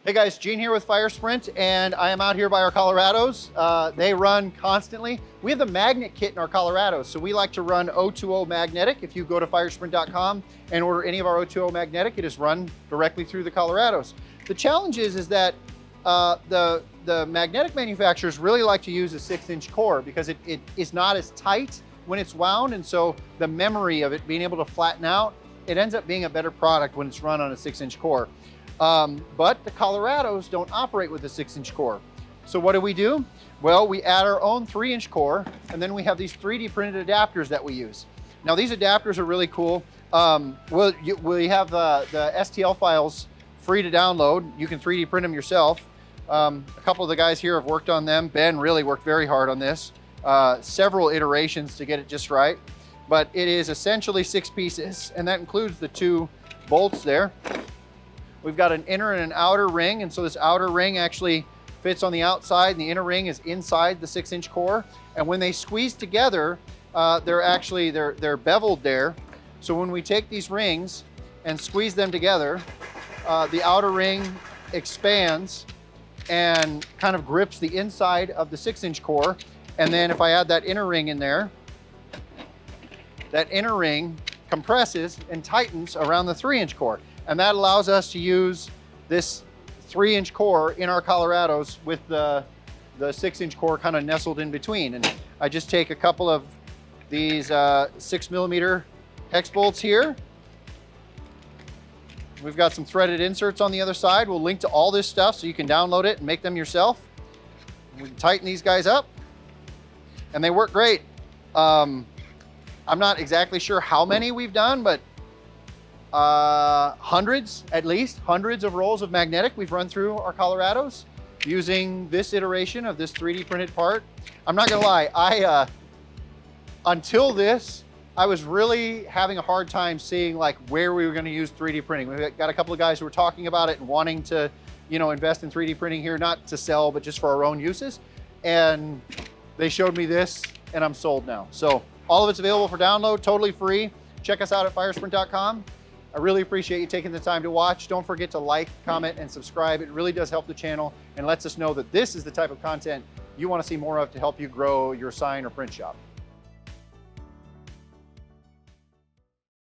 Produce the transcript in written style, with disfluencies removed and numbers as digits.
Hey guys, Gene here with Fire Sprint, and I am out here by our Colorados. They run constantly. We have the magnet kit in our Colorados, so we like to run O2O magnetic. If you go to firesprint.com and order any of our O2O magnetic, it is run directly through the Colorados. The challenge is that the magnetic manufacturers really like to use a 6-inch core because it is not as tight when it's wound, and so the memory of it being able to flatten out, it ends up being a better product when it's run on a 6-inch core. But the Colorados don't operate with a 6-inch core. So what do? Well, we add our own 3-inch core, and then we have these 3D printed adapters that we use. Now these adapters are really cool. We have the STL files free to download. You can 3D print them yourself. A couple of the guys here have worked on them. Ben really worked very hard on this. Several iterations to get it just right. But it is essentially 6 pieces, and that includes the 2 bolts there. We've got an inner and an outer ring, and so this outer ring actually fits on the outside, and the inner ring is inside the 6-inch core. And when they squeeze together, they're beveled there. So when we take these rings and squeeze them together, the outer ring expands and kind of grips the inside of the 6-inch core. And then if I add that inner ring in there, that inner ring compresses and tightens around the 3-inch core. And that allows us to use this 3-inch core in our Colorados with the 6-inch core kind of nestled in between. And I just take a couple of these 6mm hex bolts here. We've got some threaded inserts on the other side. We'll link to all this stuff so you can download it and make them yourself. We can tighten these guys up, and they work great. I'm not exactly sure how many we've done, but hundreds of rolls of magnetic we've run through our Colorados using this iteration of this 3D printed part. I'm not gonna lie, until this, I was really having a hard time seeing like where we were gonna use 3D printing. We've got a couple of guys who were talking about it and wanting to, invest in 3D printing here, not to sell, but just for our own uses. And they showed me this, and I'm sold now. So all of it's available for download, totally free. Check us out at firesprint.com. I really appreciate you taking the time to watch. Don't forget to like, comment, and subscribe. It really does help the channel and lets us know that this is the type of content you want to see more of to help you grow your sign or print shop.